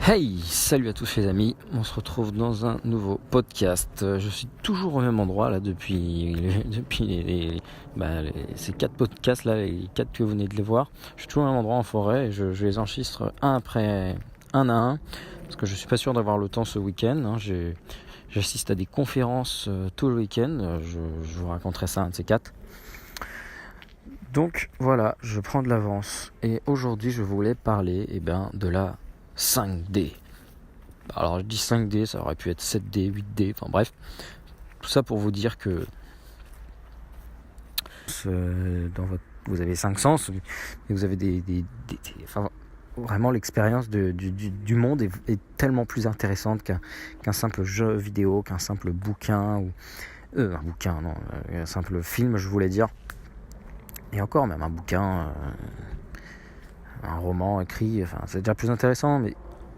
Hey, salut à tous les amis, on se retrouve dans un nouveau podcast. Je suis toujours au même endroit là depuis ces 4 podcasts là, les 4 que vous venez de les voir. Je suis toujours au même endroit en forêt et je les enregistre un après un à un parce que je suis pas sûr d'avoir le temps ce week-end. J'assiste à des conférences tout le week-end, je vous raconterai ça un de ces 4. Donc voilà, je prends de l'avance et aujourd'hui je voulais parler de la 5D. Alors je dis 5D, ça aurait pu être 7D, 8D, enfin bref. Tout ça pour vous dire que vous avez 5 sens, et vous avez vraiment l'expérience du monde est tellement plus intéressante qu'un simple jeu vidéo, qu'un simple bouquin, un simple film je voulais dire. Et encore même un bouquin, un roman écrit, c'est déjà plus intéressant, mais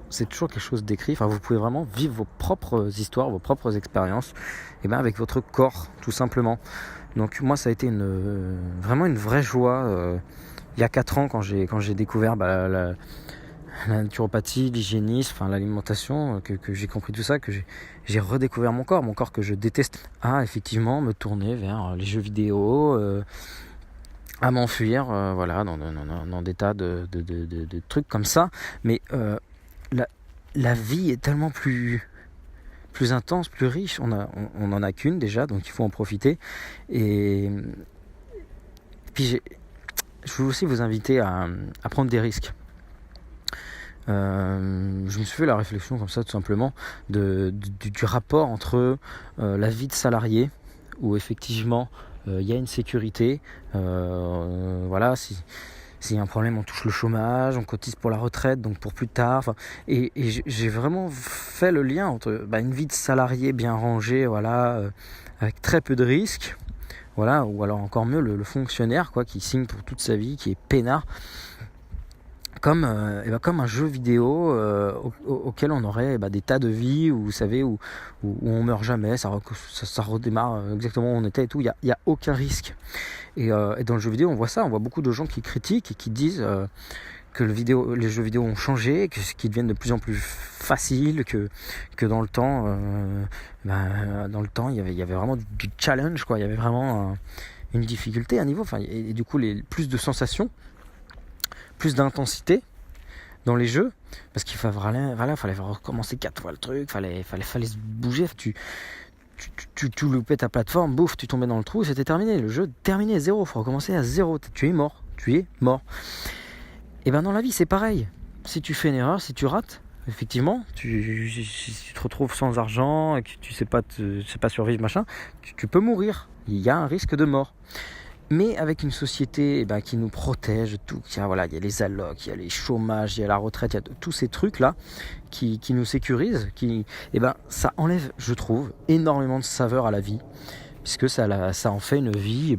c'est toujours quelque chose d'écrit. Vous pouvez vraiment vivre vos propres histoires, vos propres expériences, avec votre corps, tout simplement. Donc moi, ça a été vraiment une vraie joie. Il y a 4 ans, quand j'ai découvert la naturopathie, l'hygiénisme, l'alimentation, que j'ai compris tout ça, que j'ai redécouvert mon corps que je déteste. Effectivement, me tourner vers les jeux vidéo, à m'enfuir, dans des tas de trucs comme ça. Mais la vie est tellement plus intense, plus riche. On en a qu'une déjà, donc il faut en profiter. Et puis je veux aussi vous inviter à prendre des risques. Je me suis fait la réflexion comme ça, tout simplement, du rapport entre la vie de salarié, où effectivement il y a une sécurité, s'il y a un problème, on touche le chômage, on cotise pour la retraite, donc pour plus tard. Et j'ai vraiment fait le lien entre une vie de salarié bien rangée, avec très peu de risques, ou alors encore mieux le fonctionnaire qui signe pour toute sa vie, qui est peinard, comme un jeu vidéo auquel on aurait des tas de vies, où vous savez, où on meurt jamais, ça redémarre exactement où on était et tout, il y a aucun risque. Et dans le jeu vidéo, on voit beaucoup de gens qui critiquent et qui disent que les jeux vidéo ont changé, qu'ils deviennent de plus en plus faciles, que dans le temps, il y avait vraiment du challenge, il y avait vraiment une difficulté, un niveau, et du coup plus de sensations, plus d'intensité dans les jeux, parce qu'il fallait recommencer 4 fois le truc, fallait se bouger, tu loupais ta plateforme, bouf, tu tombais dans le trou, c'était terminé, le jeu terminé, zéro, faut recommencer à zéro, tu es mort. Et dans la vie c'est pareil, si tu fais une erreur, si tu rates, effectivement, si tu te retrouves sans argent et que tu sais pas survivre, machin, tu peux mourir, il y a un risque de mort. Mais avec une société qui nous protège, tout, il y a les allocs, il y a les chômages, il y a la retraite, il y a tous ces trucs-là qui nous sécurisent, ça enlève, je trouve, énormément de saveur à la vie, puisque ça en fait une vie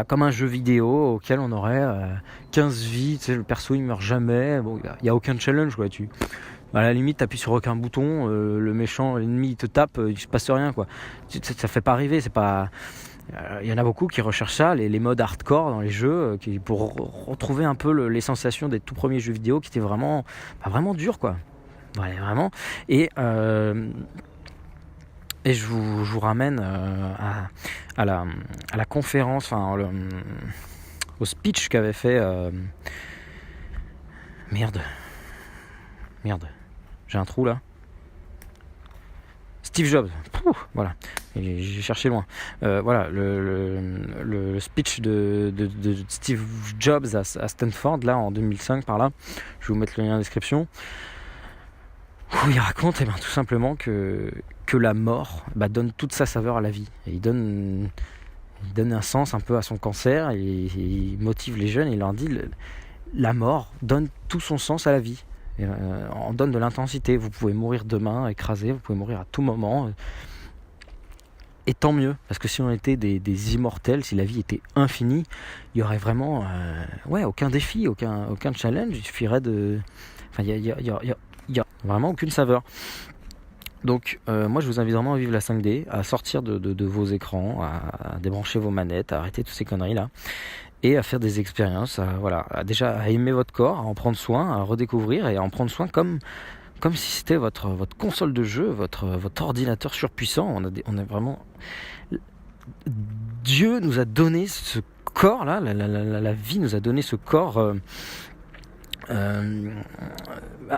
comme un jeu vidéo auquel on aurait 15 vies, le perso il meurt jamais, il n'y a aucun challenge, à la limite t'appuies sur aucun bouton, le méchant, l'ennemi il te tape, il se passe rien, ça fait pas rêver, c'est pas... Il y en a beaucoup qui recherchent ça, les modes hardcore dans les jeux, pour retrouver un peu les sensations des tout premiers jeux vidéo qui étaient vraiment durs, vraiment. Et je vous ramène à la conférence, au speech qu'avait fait merde, j'ai un trou là. Steve Jobs, voilà, et j'ai cherché loin. Le speech de Steve Jobs à Stanford, là, en 2005, par là. Je vais vous mettre le lien dans la description. Où il raconte tout simplement que la mort donne toute sa saveur à la vie. Et il donne un sens un peu à son cancer, et il motive les jeunes, et il leur dit la mort donne tout son sens à la vie. On donne de l'intensité, vous pouvez mourir demain écrasé, vous pouvez mourir à tout moment, et tant mieux, parce que si on était des immortels, si la vie était infinie, il y aurait vraiment aucun défi, aucun challenge, il suffirait de... il y a vraiment aucune saveur. Donc moi je vous invite vraiment à vivre la 5D, à sortir de vos écrans, à débrancher vos manettes, à arrêter toutes ces conneries là, et à faire des expériences, déjà à aimer votre corps, à en prendre soin, à redécouvrir et à en prendre soin comme si c'était votre console de jeu, votre ordinateur surpuissant. On a vraiment... Dieu nous a donné ce corps-là, la vie nous a donné ce corps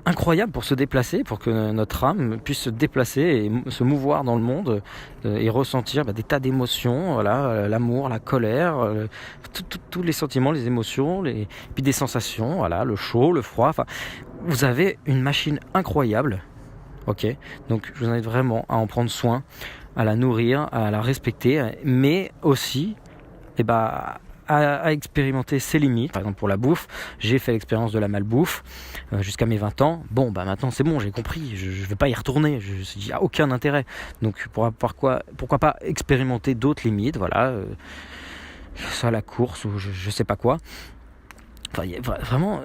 incroyable pour se déplacer, pour que notre âme puisse se déplacer et se mouvoir dans le monde et ressentir des tas d'émotions, l'amour, la colère, tous les sentiments, les émotions, puis des sensations, le chaud, le froid. Vous avez une machine incroyable, ok. Donc je vous invite vraiment à en prendre soin, à la nourrir, à la respecter, mais aussi, à expérimenter ses limites. Par exemple pour la bouffe, j'ai fait l'expérience de la malbouffe jusqu'à mes 20 ans. Bon maintenant c'est bon, j'ai compris, je ne vais pas y retourner, il n'y a aucun intérêt. Donc pourquoi pas expérimenter d'autres limites, soit la course ou je sais pas quoi. Vraiment,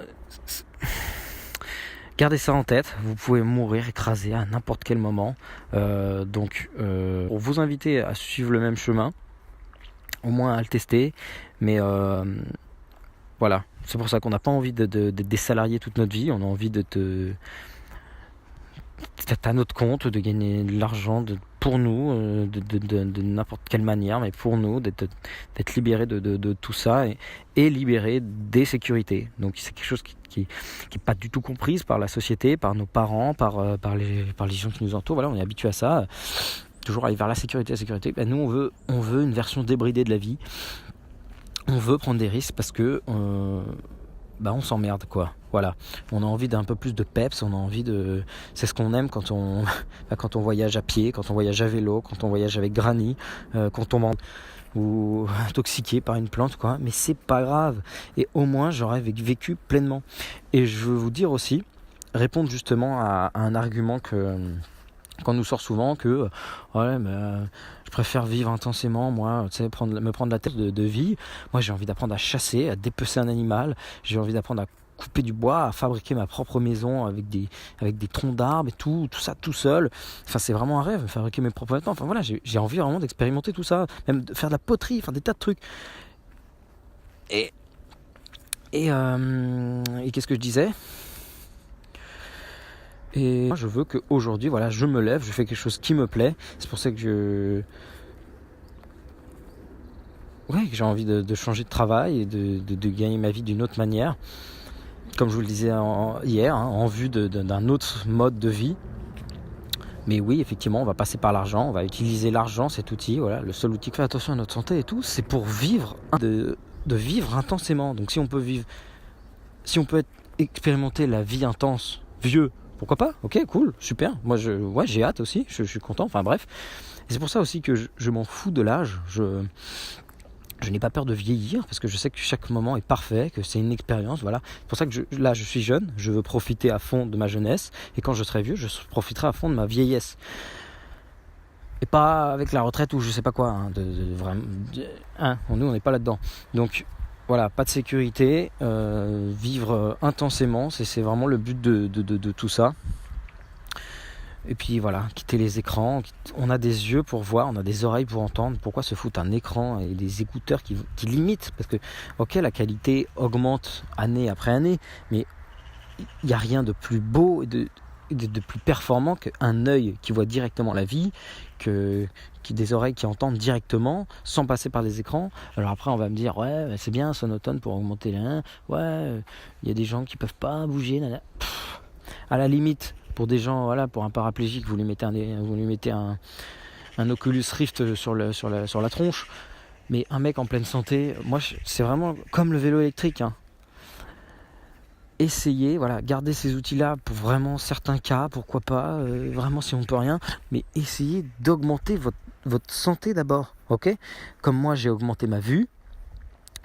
gardez ça en tête, vous pouvez mourir écrasé à n'importe quel moment. Pour vous inviter à suivre le même chemin, au moins à le tester, mais c'est pour ça qu'on n'a pas envie d'être des salariés toute notre vie, on a envie d'être à notre compte, de gagner de l'argent pour nous, de n'importe quelle manière, mais pour nous, d'être libéré de tout ça et libéré des sécurités. Donc c'est quelque chose qui est pas du tout comprise par la société, par nos parents, par les gens qui nous entourent. On est habitué à ça, toujours aller vers la sécurité. Nous on veut une version débridée de la vie. On veut prendre des risques parce que on s'emmerde quoi. On a envie d'un peu plus de peps, c'est ce qu'on aime quand on voyage à pied, quand on voyage à vélo, quand on voyage avec Granny, quand on mange ou intoxiqué par une plante quoi, mais c'est pas grave et au moins j'aurais vécu pleinement. Et je veux vous dire aussi, répondre justement à un argument qu'on nous sort souvent que je préfère vivre intensément, moi, me prendre la tête de vie. Moi, j'ai envie d'apprendre à chasser, à dépecer un animal. J'ai envie d'apprendre à couper du bois, à fabriquer ma propre maison avec des troncs d'arbres et tout ça tout seul. C'est vraiment un rêve, fabriquer mes propres vêtements. J'ai envie vraiment d'expérimenter tout ça, même de faire de la poterie, des tas de trucs. Et qu'est-ce que je disais ? Et moi, je veux qu'aujourd'hui, je me lève, je fais quelque chose qui me plaît. C'est pour ça que j'ai envie de changer de travail et de gagner ma vie d'une autre manière. Comme je vous le disais hier, en vue d'un autre mode de vie. Mais oui, effectivement, on va passer par l'argent, on va utiliser l'argent, cet outil, le seul outil qui fait attention à notre santé et tout, c'est pour vivre, de vivre intensément. Donc si on peut expérimenter la vie intense, vieux, pourquoi pas ? Ok, cool, super. Moi, j'ai hâte aussi, je suis content, bref. Et c'est pour ça aussi que je m'en fous de l'âge, je n'ai pas peur de vieillir parce que je sais que chaque moment est parfait, que c'est une expérience, C'est pour ça que je suis jeune, je veux profiter à fond de ma jeunesse et quand je serai vieux, je profiterai à fond de ma vieillesse. Et pas avec la retraite ou je sais pas quoi, nous on n'est pas là-dedans. Donc pas de sécurité, vivre intensément, c'est vraiment le but de tout ça. Et puis quitter les écrans, on a des yeux pour voir, on a des oreilles pour entendre, pourquoi se foutre un écran et des écouteurs qui limitent ? Parce que la qualité augmente année après année, mais il n'y a rien de plus beau et de plus performant qu'un œil qui voit directement la vie, des oreilles qui entendent directement sans passer par les écrans. Alors après on va me dire c'est bien sonotone pour augmenter les il y a des gens qui peuvent pas bouger, à la limite pour des gens, pour un paraplégique, vous lui mettez un Oculus Rift sur la tronche. Mais un mec en pleine santé, moi, c'est vraiment comme le vélo électrique. Essayez, gardez ces outils-là pour vraiment certains cas, pourquoi pas, vraiment si on ne peut rien. Mais essayez d'augmenter votre santé d'abord, ok ? Comme moi, j'ai augmenté ma vue.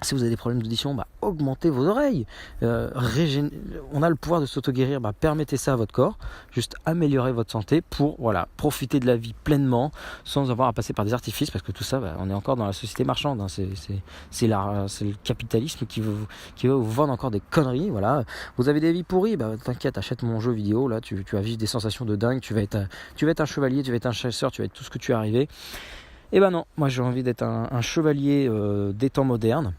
Si vous avez des problèmes d'audition, augmentez vos oreilles. On a le pouvoir de s'auto-guérir, permettez ça à votre corps. Juste améliorer votre santé pour profiter de la vie pleinement sans avoir à passer par des artifices. Parce que tout ça, on est encore dans la société marchande. C'est le capitalisme qui veut vous vendre encore des conneries. Vous avez des vies pourries, t'inquiète, achète mon jeu vidéo. Là, tu vas vivre des sensations de dingue. Tu vas être un chevalier, tu vas être un chasseur, tu vas être tout ce que tu es arrivé. Et non, moi j'ai envie d'être un chevalier des temps modernes.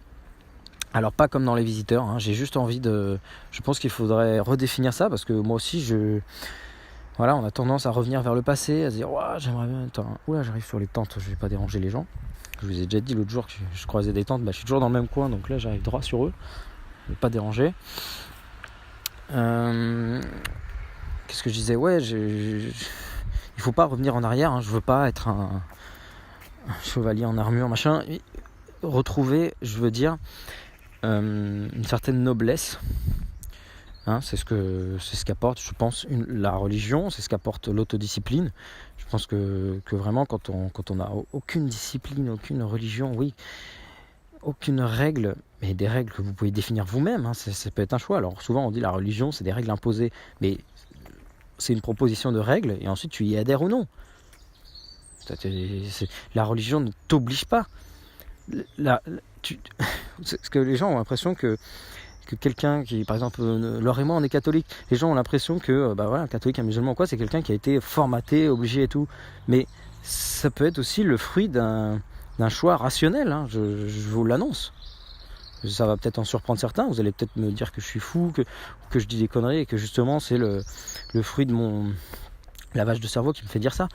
Alors pas comme dans Les Visiteurs, hein, j'ai juste envie de... Je pense qu'il faudrait redéfinir ça, parce que moi aussi, voilà, on a tendance à revenir vers le passé, à se dire « j'aimerais bien... Attends, oula, j'arrive sur les tentes, je vais pas déranger les gens. » Je vous ai déjà dit l'autre jour que je croisais des tentes, je suis toujours dans le même coin, donc là j'arrive droit sur eux, je vais pas déranger. Qu'est-ce que je disais ? Ouais, il faut pas revenir en arrière, hein, je veux pas être un chevalier en armure, machin. Retrouver, je veux dire, une certaine noblesse. Hein, c'est ce qu'apporte, je pense, la religion, c'est ce qu'apporte l'autodiscipline. Je pense que vraiment, quand on n'a aucune discipline, aucune religion, oui, aucune règle, mais des règles que vous pouvez définir vous-même, hein, ça peut être un choix. Alors souvent on dit la religion, c'est des règles imposées, mais c'est une proposition de règles, et ensuite tu y adhères ou non. La religion ne t'oblige pas. Parce que les gens ont l'impression que quelqu'un qui, par exemple, Laure et moi, on est catholique, les gens ont l'impression que, un catholique, un musulman, quoi, c'est quelqu'un qui a été formaté, obligé et tout. Mais ça peut être aussi le fruit d'un choix rationnel, hein, je vous l'annonce. Ça va peut-être en surprendre certains, vous allez peut-être me dire que je suis fou, que je dis des conneries, et que justement c'est le fruit de mon lavage de cerveau qui me fait dire ça.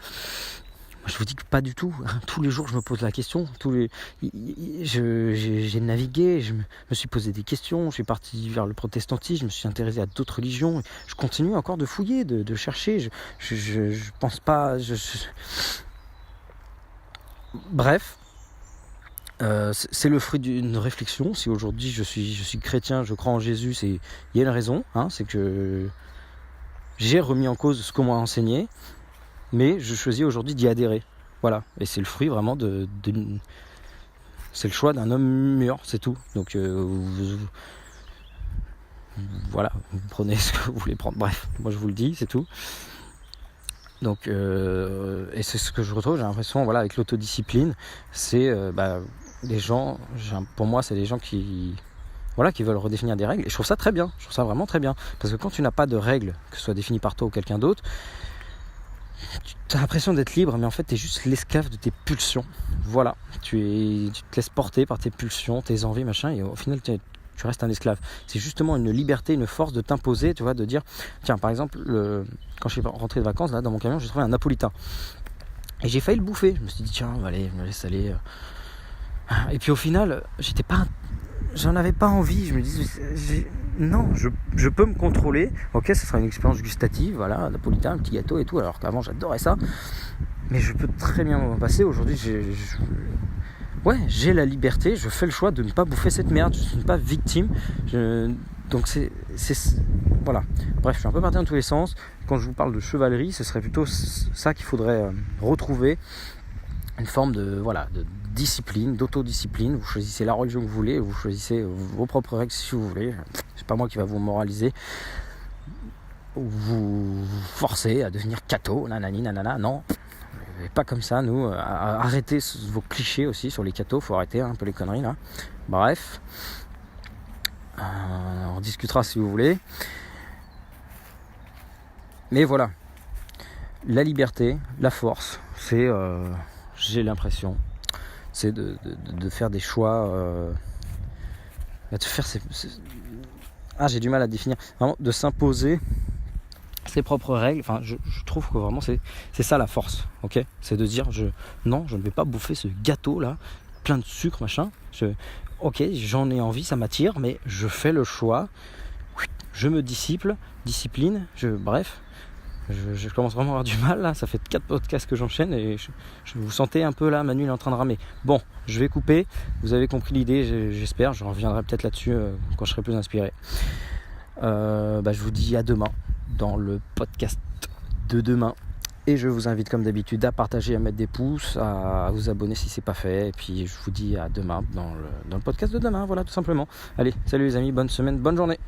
Je vous dis que pas du tout. Tous les jours, je me pose la question. J'ai navigué, je me suis posé des questions. Je suis parti vers le protestantisme, je me suis intéressé à d'autres religions. Je continue encore de fouiller, de chercher. Je pense pas. Bref, c'est le fruit d'une réflexion. Si aujourd'hui je suis chrétien, je crois en Jésus, il y a une raison. Hein, c'est que j'ai remis en cause ce qu'on m'a enseigné. Mais je choisis aujourd'hui d'y adhérer. Voilà. Et c'est le fruit vraiment c'est le choix d'un homme mûr, c'est tout. Donc voilà, vous prenez ce que vous voulez prendre. Bref, moi je vous le dis, c'est tout. Donc et c'est ce que je retrouve, j'ai l'impression, voilà, avec l'autodiscipline, c'est les gens, pour moi c'est des gens qui veulent redéfinir des règles. Et je trouve ça très bien, je trouve ça vraiment très bien. Parce que quand tu n'as pas de règles, que ce soit définies par toi ou quelqu'un d'autre, tu as l'impression d'être libre, mais en fait tu es juste l'esclave de tes pulsions. Voilà, tu te laisses porter par tes pulsions, tes envies, machin, et au final tu restes un esclave. C'est justement une liberté, une force de t'imposer, tu vois, de dire, tiens, par exemple, quand je suis rentré de vacances, là, dans mon camion, j'ai trouvé un napolitain. Et j'ai failli le bouffer. Je me suis dit, tiens, allez, je me laisse aller. Et puis au final, j'en avais pas envie. Je me dis, non, je peux me contrôler. Ok, ça sera une expérience gustative, voilà, napolitain, un petit gâteau et tout. Alors qu'avant, j'adorais ça. Mais je peux très bien m'en passer. Aujourd'hui, j'ai la liberté. Je fais le choix de ne pas bouffer cette merde. Je ne suis pas victime. Donc c'est voilà. Bref, je suis un peu parti dans tous les sens. Quand je vous parle de chevalerie, ce serait plutôt ça qu'il faudrait retrouver. Une forme de discipline, d'autodiscipline. Vous choisissez la religion que vous voulez, vous choisissez vos propres règles si vous voulez. C'est pas moi qui va vous moraliser, vous forcer à devenir catho, nanani, nanana. Non, pas comme ça. Nous, arrêtez vos clichés aussi sur les cathos. Faut arrêter un peu les conneries là. Bref, on discutera si vous voulez. Mais voilà, la liberté, la force, c'est j'ai l'impression, c'est de faire des choix, de faire j'ai du mal à définir, vraiment de s'imposer ses propres règles. Enfin, je trouve que vraiment c'est ça la force, ok ? C'est de dire, je ne vais pas bouffer ce gâteau là, plein de sucre, machin. Ok, j'en ai envie, ça m'attire, mais je fais le choix, je me discipline, bref. Je commence vraiment à avoir du mal là, ça fait 4 podcasts que j'enchaîne et je vous sentez un peu là, Manu est en train de ramer. Bon, je vais couper, vous avez compris l'idée, j'espère, je reviendrai peut-être là-dessus quand je serai plus inspiré. Je vous dis à demain dans le podcast de demain et je vous invite comme d'habitude à partager, à mettre des pouces, à vous abonner si c'est pas fait et puis je vous dis à demain dans le podcast de demain, voilà tout simplement. Allez, salut les amis, bonne semaine, bonne journée.